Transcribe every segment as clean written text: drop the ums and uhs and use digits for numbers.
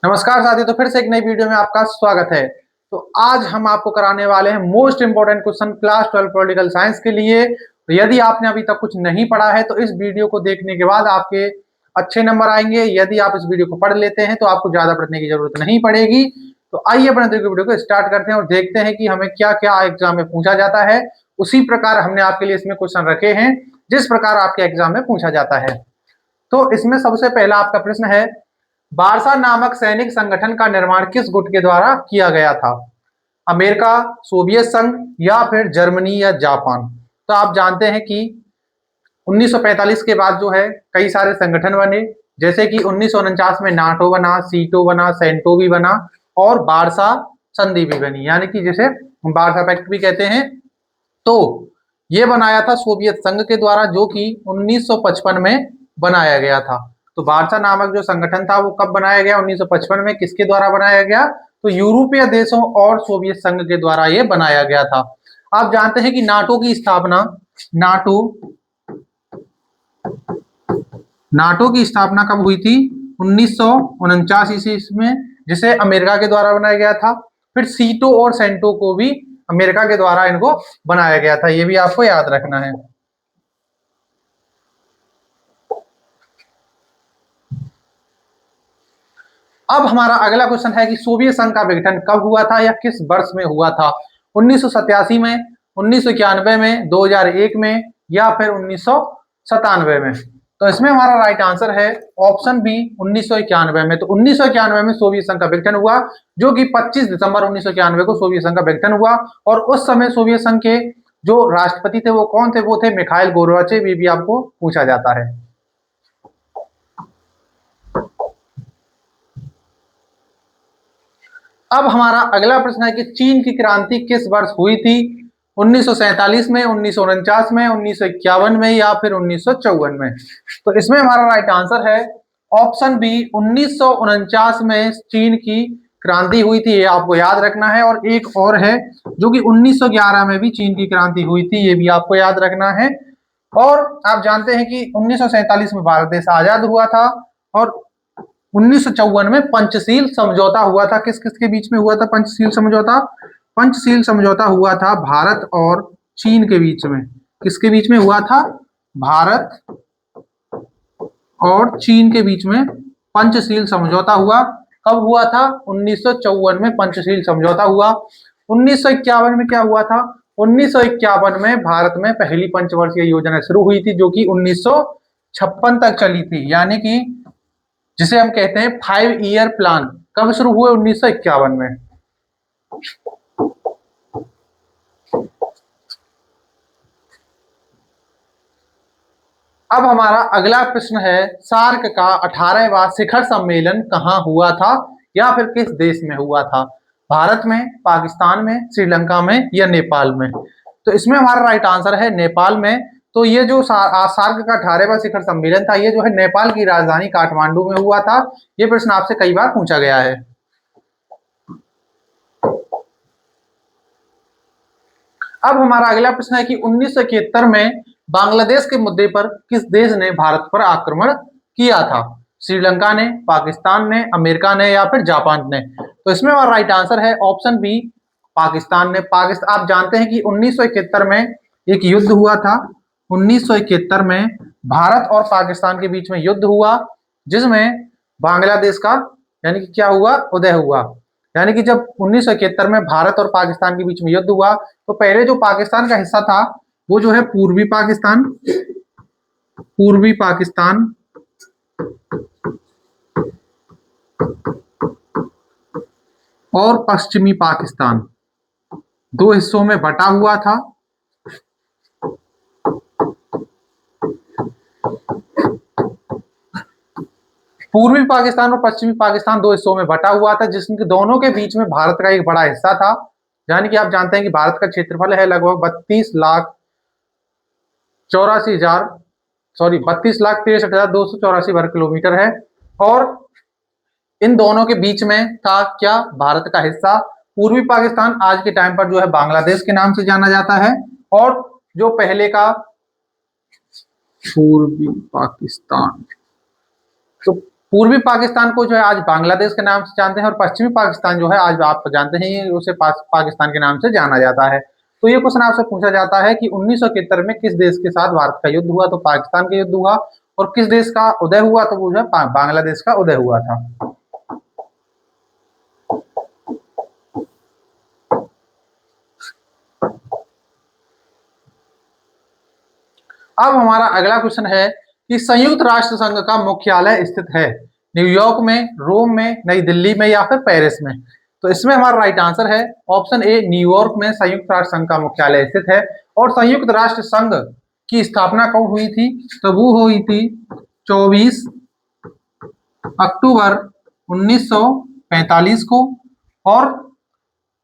नमस्कार साथियों, तो फिर से एक नई वीडियो में आपका स्वागत है। तो आज हम आपको कराने वाले हैं most important question class 12 political science के लिए। तो यदि आपने अभी तक कुछ नहीं पढ़ा है तो इस वीडियो को देखने के बाद आपके अच्छे नंबर आएंगे। यदि आप इस वीडियो को पढ़ लेते हैं तो आपको ज्यादा पढ़ने की जरूरत नहीं पड़ेगी। तो आइए अपने वीडियो को स्टार्ट करते हैं और देखते हैं कि हमें क्या क्या एग्जाम में पूछा जाता है। उसी प्रकार हमने आपके लिए इसमें क्वेश्चन रखे हैं जिस प्रकार आपके एग्जाम में पूछा जाता है। तो इसमें सबसे पहला आपका प्रश्न है, बारसा नामक सैनिक संगठन का निर्माण किस गुट के द्वारा किया गया था? अमेरिका, सोवियत संघ या फिर जर्मनी या जापान? तो आप जानते हैं कि 1945 के बाद जो है कई सारे संगठन बने, जैसे कि 1949 में नाटो बना, सीटो बना, सेंटो भी बना और बारसा संधि भी बनी, यानी कि जिसे बारसा पैक्ट भी कहते हैं। तो ये बनाया था सोवियत संघ के द्वारा, जो कि 1955 में बनाया गया था। तो वार्सा नामक जो संगठन था वो कब बनाया गया? 1955 में। किसके द्वारा बनाया गया? तो यूरोपीय देशों और सोवियत संघ के द्वारा ये बनाया गया था। आप जानते हैं कि नाटो की स्थापना कब हुई थी? 1949 ईस्वी में, जिसे अमेरिका के द्वारा बनाया गया था। फिर सीटो और सेंटो को भी अमेरिका के द्वारा इनको बनाया गया था, ये भी आपको याद रखना है। अब हमारा अगला क्वेश्चन है कि सोवियत संघ का विघटन कब हुआ था या किस वर्ष में हुआ था? 1987 में, 1991 में, 2001 में या फिर 1997 में? तो इसमें हमारा राइट आंसर है ऑप्शन बी, 1991 में। तो 1991 में सोवियत संघ का विघटन हुआ, जो कि 25 दिसंबर 1991 को सोवियत संघ का विघटन हुआ। और उस समय सोवियत संघ के जो राष्ट्रपति थे वो कौन थे? वो थे मिखाइल गोर्बाचेव। ये भी आपको पूछा जाता है। अब हमारा अगला प्रश्न है कि चीन की क्रांति किस वर्ष हुई थी? 1947 में, 1949 में, 1951 में या फिर 1954 में? तो इसमें हमारा राइट आंसर है ऑप्शन बी, 1949 में चीन की क्रांति हुई थी। ये आपको याद रखना है। और एक और है जो कि 1911 में भी चीन की क्रांति हुई थी, ये भी आपको याद रखना है। और आप जानते हैं कि 1947 में भारत देश आजाद हुआ था और 1954 में पंचशील समझौता हुआ था। किस किस के बीच में हुआ था पंचशील समझौता? पंचशील समझौता हुआ था भारत और चीन के बीच में। किसके बीच में हुआ था? भारत और चीन के बीच में पंचशील समझौता हुआ। कब हुआ था? 1954 में पंचशील समझौता हुआ। 1951 में क्या हुआ था? 1951 में भारत में पहली पंचवर्षीय योजना शुरू हुई थी, जो कि 1956 तक चली थी, यानी कि जिसे हम कहते हैं 5 ईयर प्लान। कब शुरू हुए? 1951 में। अब हमारा अगला प्रश्न है, सार्क का 18वां शिखर सम्मेलन कहां हुआ था या फिर किस देश में हुआ था? भारत में, पाकिस्तान में, श्रीलंका में या नेपाल में? तो इसमें हमारा राइट आंसर है नेपाल में। तो ये जो सार्क का 18वां शिखर सम्मेलन था, ये जो है नेपाल की राजधानी काठमांडू में हुआ था। ये प्रश्न आपसे कई बार पूछा गया है। अब हमारा अगला प्रश्न है कि 1971 में बांग्लादेश के मुद्दे पर किस देश ने भारत पर आक्रमण किया था? श्रीलंका ने, पाकिस्तान ने, अमेरिका ने या फिर जापान ने? तो इसमें हमारा राइट आंसर है ऑप्शन बी, पाकिस्तान ने। पाकिस्तान, आप जानते हैं कि 1971 में एक युद्ध हुआ था। 1971 में भारत और पाकिस्तान के बीच में युद्ध हुआ, जिसमें बांग्लादेश का यानी कि क्या हुआ? उदय हुआ। यानी कि जब 1971 में भारत और पाकिस्तान के बीच में युद्ध हुआ तो पहले जो पाकिस्तान का हिस्सा था वो जो है पूर्वी पाकिस्तान और पश्चिमी पाकिस्तान दो हिस्सों में बटा हुआ था। पूर्वी पाकिस्तान और पश्चिमी पाकिस्तान दो हिस्सों में बटा हुआ था, जिसके दोनों के बीच में भारत का एक बड़ा हिस्सा था। यानी कि आप जानते हैं कि भारत का क्षेत्रफल है लगभग 32,63,284 वर्ग किलोमीटर है। और इन दोनों के बीच में था क्या? भारत का हिस्सा। पूर्वी पाकिस्तान आज के टाइम पर जो है बांग्लादेश के नाम से जाना जाता है। और जो पहले का पूर्वी पाकिस्तान, तो पूर्वी पाकिस्तान को जो है आज बांग्लादेश के नाम से जानते हैं, और पश्चिमी पाकिस्तान जो है आज आप जानते हैं उसे पाकिस्तान के नाम से जाना जाता है। तो ये क्वेश्चन आपसे पूछा जाता है कि 1971 में किस देश के साथ भारत का युद्ध हुआ, तो पाकिस्तान का युद्ध हुआ। और किस देश का उदय हुआ, तो वो जो है बांग्लादेश का उदय हुआ था। अब हमारा अगला क्वेश्चन है कि संयुक्त राष्ट्र संघ का मुख्यालय स्थित है न्यूयॉर्क में, रोम में, नई दिल्ली में या फिर पेरिस में। तो इसमें हमारा राइट आंसर है ऑप्शन ए, न्यूयॉर्क में संयुक्त राष्ट्र संघ का मुख्यालय स्थित है। और संयुक्त राष्ट्र संघ की स्थापना कब हुई थी, तो वो हुई थी 24 अक्टूबर 1945 को। और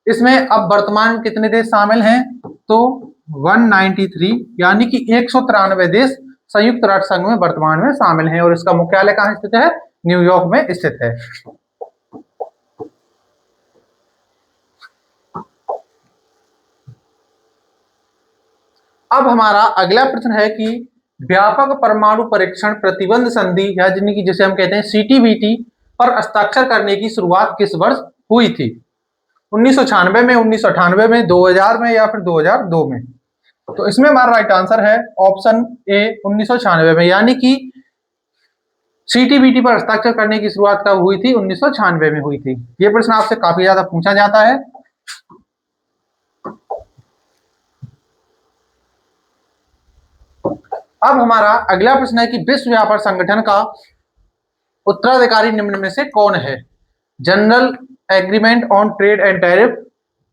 इसमें अब वर्तमान कितने देश शामिल हैं, तो 193 यानी कि 193 देश संयुक्त राष्ट्र संघ में वर्तमान में शामिल हैं। और इसका मुख्यालय कहां स्थित है, न्यूयॉर्क में स्थित है। अब हमारा अगला प्रश्न है कि व्यापक परमाणु परीक्षण प्रतिबंध संधि यानी कि जिसे हम कहते हैं सीटीबीटी पर हस्ताक्षर करने की शुरुआत किस वर्ष हुई थी, 1996 में, 1998 में, 2000 में या फिर 2002 में। तो इसमें हमारा राइट आंसर है ऑप्शन ए, 1996 में, यानी कि सीटीबीटी पर हस्ताक्षर करने की शुरुआत कब हुई थी, 1996 में हुई थी। ये प्रश्न आपसे काफी ज्यादा पूछा जाता है। अब हमारा अगला प्रश्न है कि विश्व व्यापार संगठन का उत्तराधिकारी निम्न में से कौन है, general agreement on trade and tariff,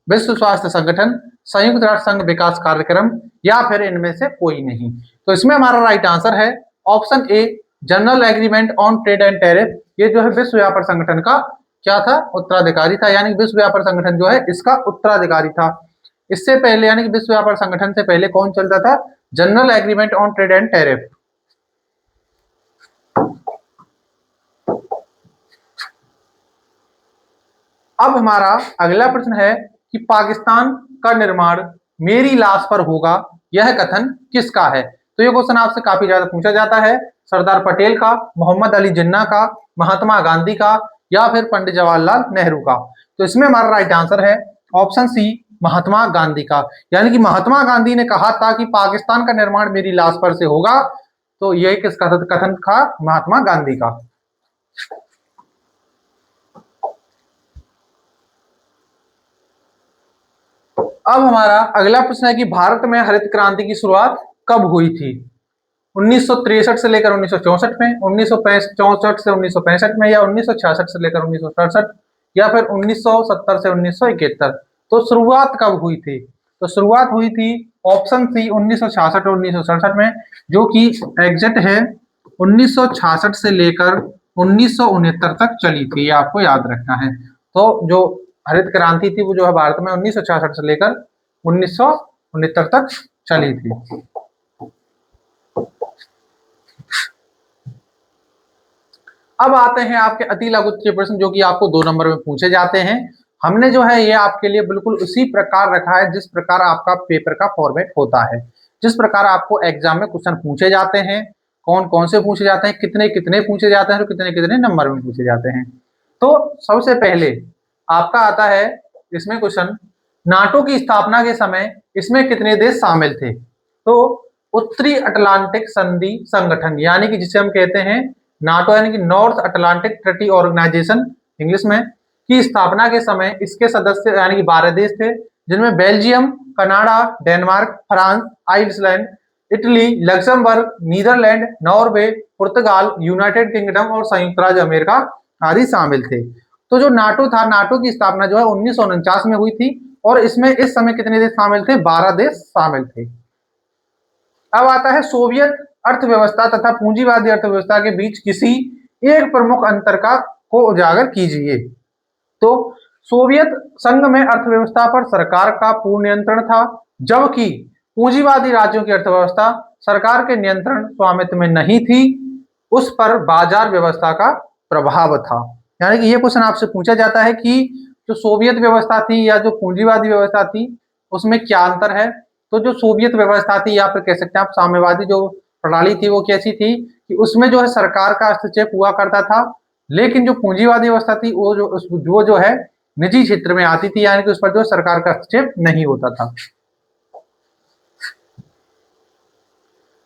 विश्व स्वास्थ्य संगठन, संयुक्त राष्ट्र संघ विकास कार्यक्रम या फिर इनमें से कोई नहीं। तो इसमें हमारा राइट आंसर है option A, general agreement on trade and tariff. ये जो है विश्व व्यापार संगठन का क्या था, उत्तराधिकारी था, यानी विश्व व्यापार संगठन जो है इसका उत्तराधिकारी था। इससे पहले यानी कि विश्व व्यापार संगठन से पहले कौन चलता था, general agreement on trade and tariff. अब हमारा अगला प्रश्न है कि पाकिस्तान का निर्माण मेरी लाश पर होगा, यह कथन किसका है। तो ये क्वेश्चन आपसे काफी ज्यादा पूछा जाता है, सरदार पटेल का, मोहम्मद अली जिन्ना का, महात्मा गांधी का या फिर पंडित जवाहरलाल नेहरू का। तो इसमें हमारा राइट आंसर है ऑप्शन सी, महात्मा गांधी का। यानी कि महात्मा गांधी ने कहा था कि पाकिस्तान का निर्माण मेरी लाश पर से होगा। तो यह किसका कथन था, महात्मा गांधी का। अब हमारा अगला प्रश्न है कि भारत में हरित क्रांति की शुरुआत कब हुई थी, 1963 से लेकर 1964 में, 1964 से 1965 में या 1966 से लेकर 1967 या फिर 1970 से 1971। तो शुरुआत कब हुई थी, तो शुरुआत हुई थी ऑप्शन सी, 1966 और 1967 में, जो कि एग्जैक्ट है 1966 से लेकर 1969 तक चली थी, ये आपको याद रखना है। तो जो हरित क्रांति थी वो जो है भारत में 1966 से लेकर 1969 तक चली थी। अब आते हैं आपके अति लघु के प्रश्न, जो कि आपको 2 नंबर में पूछे जाते हैं। हमने जो है ये आपके लिए बिल्कुल उसी प्रकार रखा है जिस प्रकार आपका पेपर का फॉर्मेट होता है, जिस प्रकार आपको एग्जाम में क्वेश्चन पूछे जाते हैं, कौन कौन से पूछे जाते हैं, कितने कितने पूछे जाते हैं और कितने कितने नंबर में पूछे जाते हैं। तो सबसे पहले आपका आता है इसमें क्वेश्चन, नाटो की स्थापना के समय इसमें कितने देश शामिल थे। तो उत्तरी अटलांटिक संधि संगठन यानी कि जिसे हम कहते हैं नाटो यानी कि North Atlantic Treaty Organization English में, की स्थापना के समय इसके सदस्य यानी कि 12 देश थे, जिनमें Belgium, Canada, Denmark, France, Iceland, Italy, Luxembourg, Netherland, Norway, पुर्तगाल, यूनाइटेड किंगडम और संयुक्त राज्य अमेरिका आदि शामिल थे। तो जो नाटो था, नाटो की स्थापना जो है 1949 में हुई थी और इसमें इस समय कितने देश शामिल थे, 12 देश शामिल थे। अब आता है सोवियत अर्थव्यवस्था तथा पूंजीवादी अर्थव्यवस्था के बीच किसी एक प्रमुख अंतर का को उजागर कीजिए। तो सोवियत संघ में अर्थव्यवस्था पर सरकार का पूर्ण नियंत्रण था, जबकि पूंजीवादी राज्यों की अर्थव्यवस्था सरकार के नियंत्रण स्वामित्व में नहीं थी, उस पर बाजार व्यवस्था का प्रभाव था। यानी कि ये क्वेश्चन आपसे पूछा जाता है कि जो सोवियत व्यवस्था थी या जो पूंजीवादी व्यवस्था थी उसमें क्या अंतर है। तो जो सोवियत व्यवस्था थी या फिर कह सकते हैं आप साम्यवादी जो प्रणाली थी वो कैसी थी कि उसमें जो है सरकार का हस्तक्षेप हुआ करता था, लेकिन जो पूंजीवादी व्यवस्था थी वो जो है निजी क्षेत्र में आती थी, यानी कि उस पर जो सरकार का हस्तक्षेप नहीं होता था।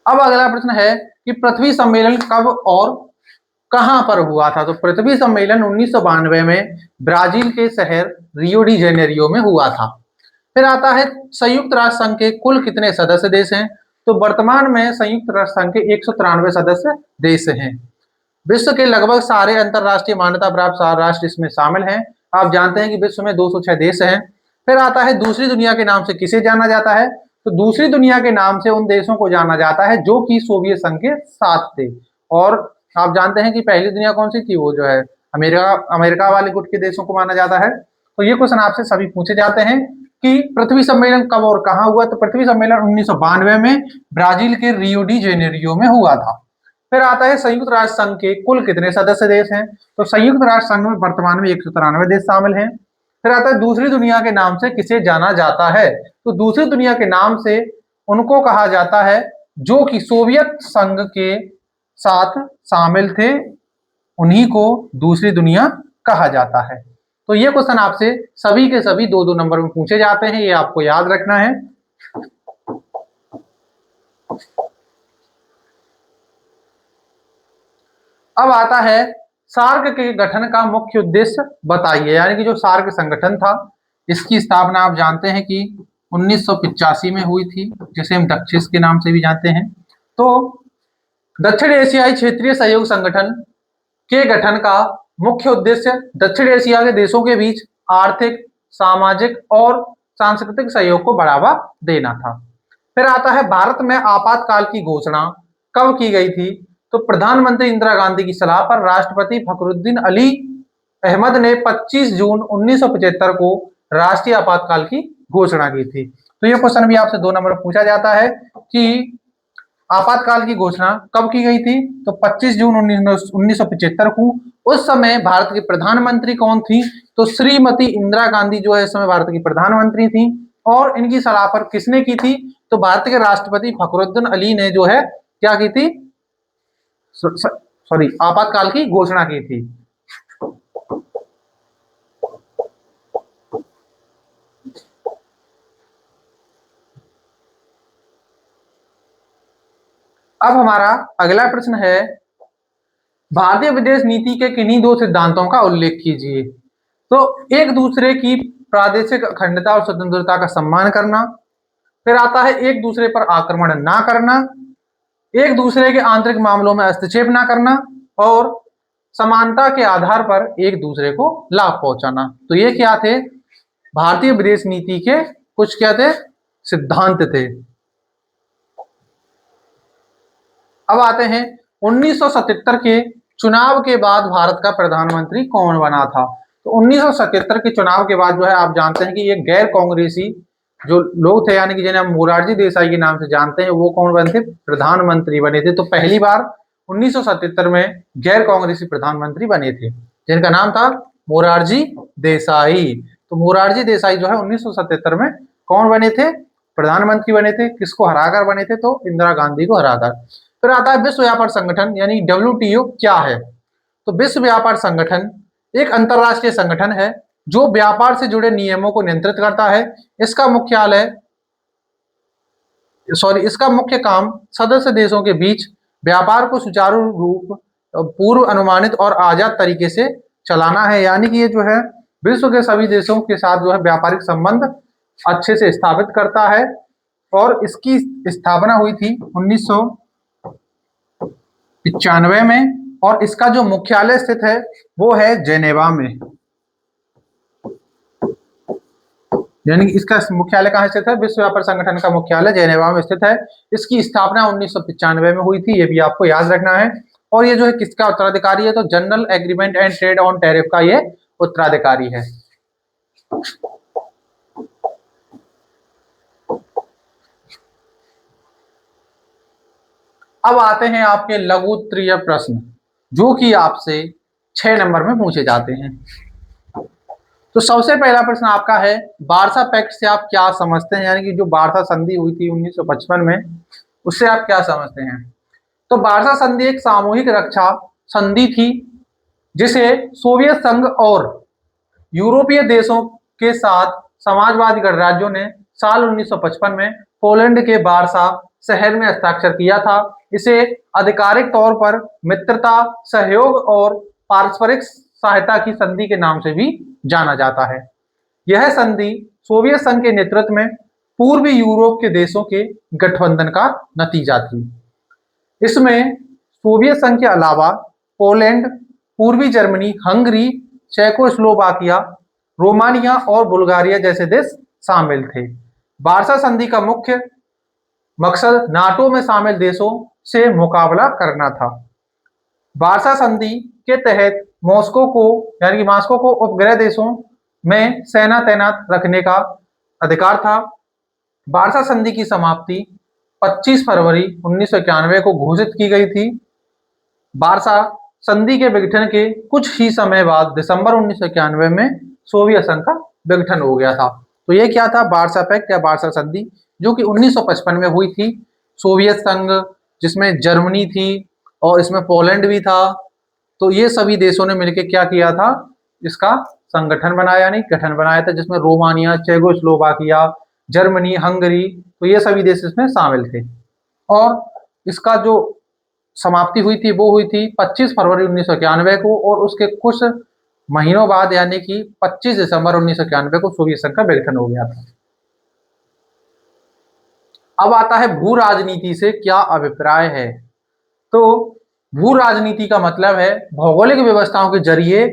अब अगला प्रश्न है कि पृथ्वी सम्मेलन कब और कहां पर हुआ था? तो पृथ्वी सम्मेलन 1992 में ब्राजील के शहर रियो डी जेनेरियो में हुआ था। फिर आता है संयुक्त राष्ट्र संघ के कुल कितने सदस्य देश हैं? तो वर्तमान में संयुक्त राष्ट्र संघ के 193 सदस्य देश हैं। विश्व के लगभग सारे अंतरराष्ट्रीय मान्यता प्राप्त राष्ट्र इसमें शामिल हैं। आप जानते हैं कि विश्व में 206 देश हैं। फिर आता है दूसरी दुनिया के नाम से किसे जाना जाता है? तो दूसरी दुनिया के नाम से उन देशों को जाना जाता है जो कि सोवियत संघ के साथ थे। और आप जानते हैं कि पहली दुनिया कौन सी थी? वो जो है अमेरिका वाले गुट के देशों को माना जाता है। तो ये क्वेश्चन आपसे सभी पूछे जाते हैं कि पृथ्वी सम्मेलन कब और कहां हुआ? तो पृथ्वी सम्मेलन 1992 में ब्राजील के रियो डी जेनेरियो में हुआ था। फिर आता है संयुक्त राष्ट्र संघ के कुल कितने सदस्य देश हैं? तो संयुक्त राष्ट्र संघ में वर्तमान में 193 देश शामिल हैं। फिर आता है दूसरी दुनिया के नाम से किसे जाना जाता है? तो दूसरी दुनिया के नाम से उनको कहा जाता है जो कि सोवियत संघ के साथ शामिल थे, उन्हीं को दूसरी दुनिया कहा जाता है। तो ये क्वेश्चन आपसे सभी के सभी 2-2 नंबर में पूछे जाते हैं, ये आपको याद रखना है। अब आता है सार्क के गठन का मुख्य उद्देश्य बताइए, यानी कि जो सार्क संगठन था इसकी स्थापना आप जानते हैं कि 1985 में हुई थी, जिसे हम दक्षिण के नाम से भी जानते हैं। तो दक्षिण एशियाई क्षेत्रीय सहयोग संगठन के गठन का मुख्य उद्देश्य दक्षिण एशिया के देशों के बीच आर्थिक, सामाजिक और सांस्कृतिक सहयोग को बढ़ावा देना था। फिर आता है भारत में आपातकाल की घोषणा कब की गई थी? तो प्रधानमंत्री इंदिरा गांधी की सलाह पर राष्ट्रपति फखरुद्दीन अली अहमद ने 25 जून 1975 को राष्ट्रीय आपातकाल की घोषणा की थी। तो ये क्वेश्चन भी आपसे 2 नंबर पूछा जाता है कि आपातकाल की घोषणा कब की गई थी? तो 25 जून 1975 को। उस समय भारत की प्रधानमंत्री कौन थी? तो श्रीमती इंदिरा गांधी जो है इस समय भारत की प्रधानमंत्री थी। और इनकी सलाह पर किसने की थी? तो भारत के राष्ट्रपति फखरुद्दीन अली ने जो है क्या की थी? सॉरी, आपातकाल की घोषणा की थी। अब हमारा अगला प्रश्न है भारतीय विदेश नीति के किन्हीं 2 सिद्धांतों का उल्लेख कीजिए। तो एक दूसरे की प्रादेशिक अखंडता और स्वतंत्रता का सम्मान करना, फिर आता है एक दूसरे पर आक्रमण ना करना, एक दूसरे के आंतरिक मामलों में हस्तक्षेप ना करना और समानता के आधार पर एक दूसरे को लाभ पहुंचाना। तो ये क्या थे? भारतीय विदेश नीति के कुछ क्या थे? सिद्धांत थे। अब आते हैं 1977 के चुनाव के बाद भारत का प्रधानमंत्री कौन बना था? तो 1977 के चुनाव के बाद जो है आप जानते हैं कि ये गैर कांग्रेसी जो लोग थे, यानी कि जिन्हें हम मोरारजी देसाई के नाम से जानते हैं, वो कौन बने थे? प्रधानमंत्री बने थे। तो पहली बार 1977 में गैर कांग्रेसी प्रधानमंत्री बने थे, जिनका नाम था मोरारजी देसाई। तो मोरारजी देसाई जो है 1977 में कौन बने थे? प्रधानमंत्री बने थे। किसको हराकर बने थे? तो इंदिरा गांधी को हराकर। फिर आता है विश्व व्यापार संगठन यानी WTO क्या है? तो विश्व व्यापार संगठन एक अंतरराष्ट्रीय संगठन है जो व्यापार से जुड़े नियमों को नियंत्रित करता है। इसका मुख्य काम सदस्य देशों के बीच व्यापार को सुचारू रूप, पूर्व अनुमानित और आजाद तरीके से चलाना है। यानी कि ये जो है विश्व के सभी देशों के साथ जो है व्यापारिक संबंध अच्छे से स्थापित करता है। और इसकी स्थापना हुई थी 1995 में, और इसका जो मुख्यालय स्थित है वो है जेनेवा में। यानी कि इसका मुख्यालय कहाँ स्थित है? विश्व व्यापार संगठन का मुख्यालय जेनेवा में स्थित है। इसकी स्थापना 1995 में हुई थी, ये भी आपको याद रखना है। और ये जो है किसका उत्तराधिकारी है? तो general agreement and trade on tariff का ये उत्तराधिकारी है। अब आते हैं आपके लघु उत्तरीय प्रश्न, जो कि आपसे 6 नंबर में पूछे जाते हैं। तो सबसे पहला प्रश्न आपका है वार्सा पैक्ट से आप क्या समझते हैं? यानी कि जो वार्सा संधि हुई थी 1955 में, उससे आप क्या समझते हैं? तो वार्सा संधि एक सामूहिक रक्षा संधि थी जिसे सोवियत संघ और यूरोपीय देशों के साथ समाजवादी गणराज्यों ने साल 1955 में पोलैंड के वार्सा शहर में हस्ताक्षर किया था। इसे आधिकारिक तौर पर मित्रता, सहयोग और पारस्परिक सहायता की संधि के नाम से भी जाना जाता है। यह संधि सोवियत संघ के नेतृत्व में पूर्वी यूरोप के देशों के गठबंधन का नतीजा थी। इसमें सोवियत संघ के अलावा पोलैंड, पूर्वी जर्मनी, हंगरी, चेकोस्लोवाकिया, रोमानिया और बुल्गारिया जैसे देश शामिल थे। वार्सा संधि का मुख्य मकसद नाटो में शामिल देशों से मुकाबला करना था। वार्सा संधि के तहत मॉस्को को उपग्रह देशों में सेना तैनात रखने का अधिकार था। वार्सा संधि की समाप्ति 25 फरवरी 1991 को घोषित की गई थी। वार्सा संधि के विघटन के कुछ ही समय बाद दिसंबर 1991 में सोवियत संघ का विघटन हो गया था। तो ये क्या था? वार्सा पैक्ट या वार्सा संधि, जो कि 1955 में हुई थी। सोवियत संघ जिसमें जर्मनी थी और इसमें पोलैंड भी था, तो ये सभी देशों ने मिलकर क्या किया था? इसका संगठन बनाया, यानी गठन बनाया था, जिसमें रोमानिया, चेकोस्लोवाकिया, जर्मनी, हंगरी, तो ये सभी देश इसमें शामिल थे। और इसका जो समाप्ति हुई थी वो हुई थी 25 फरवरी 1991 को, और उसके कुछ महीनों बाद यानी कि 25 दिसंबर 1991 को सोवियत संघ का विघटन हो गया था। अब आता है भू राजनीति से क्या अभिप्राय है। तो भू राजनीति का मतलब है भौगोलिक व्यवस्थाओं के जरिए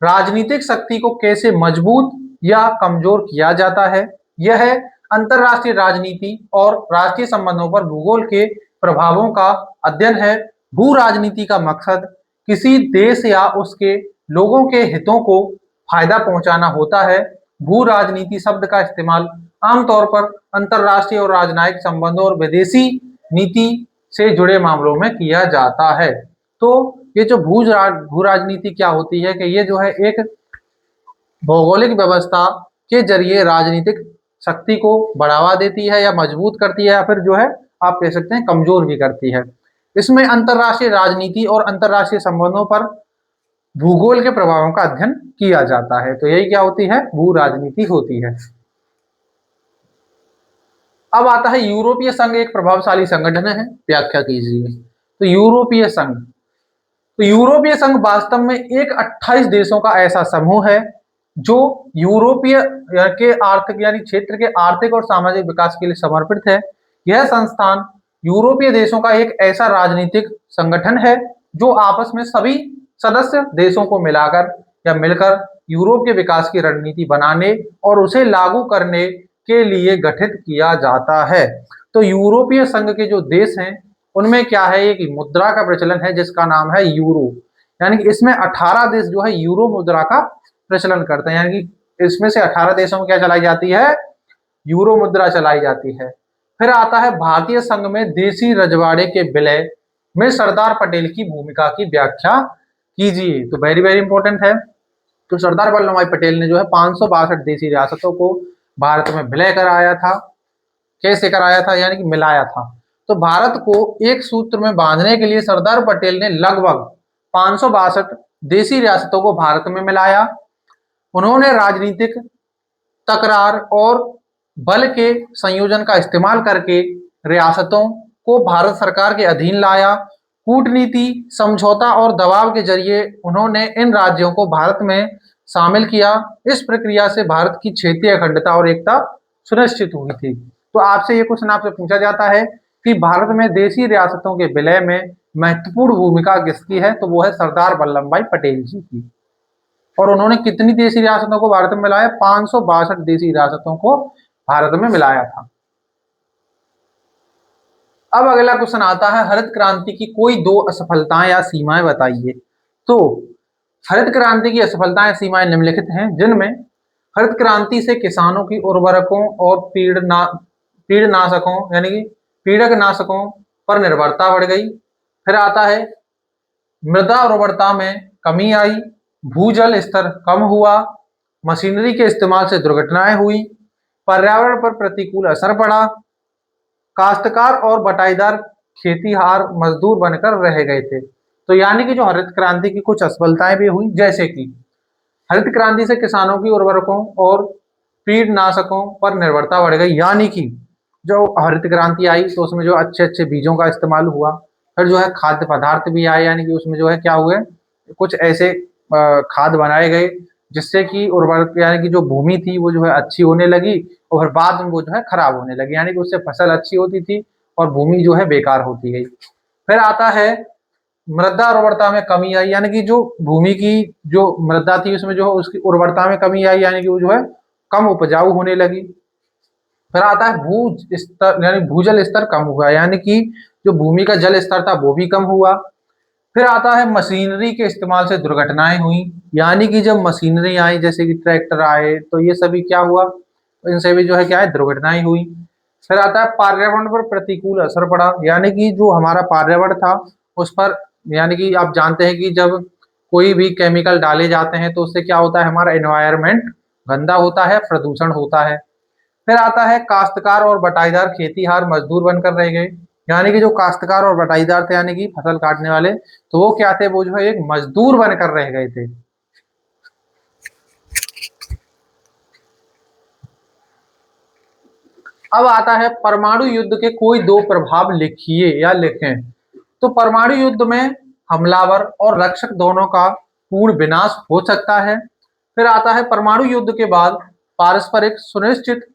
राजनीतिक शक्ति को कैसे मजबूत या कमजोर किया जाता है। यह अंतरराष्ट्रीय राजनीति और राष्ट्रीय संबंधों पर भूगोल के प्रभावों का अध्ययन है। भू राजनीति का मकसद किसी देश या उसके लोगों के हितों को फायदा पहुंचाना होता है। भू राजनीति शब्द का इस्तेमाल आमतौर पर अंतरराष्ट्रीय और राजनयिक संबंधों और विदेशी नीति से जुड़े मामलों में किया जाता है। तो ये जो भू राजनीति क्या होती है कि ये जो है एक भौगोलिक व्यवस्था के जरिए राजनीतिक शक्ति को बढ़ावा देती है या मजबूत करती है, या फिर जो है आप कह सकते हैं कमजोर भी करती है। इसमें अंतरराष्ट्रीय राजनीति और अंतरराष्ट्रीय संबंधों पर भूगोल के प्रभावों का अध्ययन किया जाता है। तो यही क्या होती है? भू राजनीति होती है। अब आता है यूरोपीय संघ एक प्रभावशाली संगठन है, व्याख्या कीजिए। तो यूरोपीय संघ, तो यूरोपीय संघ वास्तव में एक 28 देशों का ऐसा समूह है जो यूरोपीय के आर्थिक यानी क्षेत्र के आर्थिक और सामाजिक विकास के लिए समर्पित है। यह संस्थान यूरोपीय देशों का एक ऐसा राजनीतिक संगठन है जो आपस में सभी सदस्य देशों को मिलाकर या मिलकर यूरोप के विकास की रणनीति बनाने और उसे लागू करने के लिए गठित किया जाता है। तो यूरोपीय संघ के जो देश हैं उनमें क्या है, एक मुद्रा का प्रचलन है जिसका नाम है यूरो, यानी कि इसमें 18 देश जो है यूरो मुद्रा का प्रचलन करते हैं, यानी कि इसमें से 18 देशों में क्या चलाई जाती है? यूरो मुद्रा चलाई जाती है। फिर आता है भारतीय संघ में देसी रजवाड़े के विलय में सरदार पटेल की भूमिका की व्याख्या कीजिए। तो वेरी वेरी इंपॉर्टेंट है। तो सरदार वल्लभ भाई पटेल ने जो है 562 देसी रियासतों को भारत में विलय कराया था। कैसे कराया था? यानी कि मिलाया था। तो भारत को एक सूत्र में बांधने के लिए सरदार पटेल ने लगभग 562 देसी रियासतों को भारत में मिलाया। उन्होंने राजनीतिक तकरार और बल के संयोजन का इस्तेमाल करके रियासतों को भारत सरकार के अधीन लाया। कूटनीति, समझौता और दबाव के जरिए उन्होंने इन राज्यों को भारत में शामिल किया। इस प्रक्रिया से भारत की क्षेत्रीय अखंडता और एकता सुनिश्चित हुई थी। तो आपसे ये क्वेश्चन आपसे पूछा जाता है कि भारत में देशी रियासतों के विलय में महत्वपूर्ण भूमिका किसकी है? तो वो है सरदार वल्लभ भाई पटेल जी की। और उन्होंने कितनी देशी रियासतों को भारत में मिलाया? 562 देशी रियासतों को भारत में मिलाया था। अब अगला क्वेश्चन आता है हरित क्रांति की कोई दो असफलताएं या सीमाएं बताइए। तो हरित क्रांति की असफलताएं सीमाएं निम्नलिखित हैं, जिनमें हरित क्रांति से किसानों की उर्वरकों और कीटनाशकों यानी कि कीटनाशकों पर निर्भरता बढ़ गई। फिर आता है मृदा उर्वरता में कमी आई, भूजल स्तर कम हुआ, मशीनरी के इस्तेमाल से दुर्घटनाएं हुई, पर्यावरण पर प्रतिकूल असर पड़ा, काश्तकार और बटाईदार खेतीहार मजदूर बनकर रह गए थे। तो यानी कि जो हरित क्रांति की कुछ असफलताएं भी हुई, जैसे कि हरित क्रांति से किसानों की उर्वरकों और कीटनाशकों पर निर्भरता बढ़ गई। यानी कि जो हरित क्रांति आई तो उसमें जो अच्छे अच्छे बीजों का इस्तेमाल हुआ, फिर जो है खाद्य पदार्थ भी आए, यानी कि उसमें जो है क्या हुए, कुछ ऐसे खाद बनाए गए जिससे कि उर्वरक यानी कि जो भूमि थी वो जो है अच्छी होने लगी, और फिर बाद में वो जो है खराब होने लगी, यानी कि उससे फसल अच्छी होती थी और भूमि जो है बेकार होती गई। फिर आता है मृदा उर्वरता में कमी आई, यानी कि जो भूमि की जो मृदा थी उसमें जो है उसकी उर्वरता में कमी आई, यानी कि वो जो है कम उपजाऊ होने लगी। फिर आता है भू स्तर, यानी भूजल स्तर कम हुआ, यानी कि जो भूमि का जल स्तर था वो भी कम हुआ। फिर आता है मशीनरी के इस्तेमाल से दुर्घटनाएं हुई, यानी कि जब मशीनरी आई जैसे कि ट्रैक्टर आए तो ये सभी क्या हुआ, तो इनसे भी जो है क्या है, दुर्घटनाएं हुई। फिर आता है पर्यावरण पर प्रतिकूल असर पड़ा, यानी कि जो हमारा पर्यावरण था उस पर, यानी कि आप जानते हैं कि जब कोई भी केमिकल डाले जाते हैं तो उससे क्या होता है, हमारा एनवायरनमेंट गंदा होता है, प्रदूषण होता है। फिर आता है काश्तकार और बटाईदार खेतीहार मजदूर बनकर रह गए, यानी कि जो काश्तकार और बटाईदार थे यानी कि फसल काटने वाले, तो वो क्या थे, वो जो है एक मजदूर बनकर रह गए थे। अब आता है परमाणु युद्ध के कोई दो प्रभाव लिखिए या लिखें। तो परमाणु युद्ध में हमलावर और रक्षक दोनों का पूर्ण विनाश हो सकता है। फिर आता है परमाणु युद्ध के बाद पारस्परिक सुनिश्चित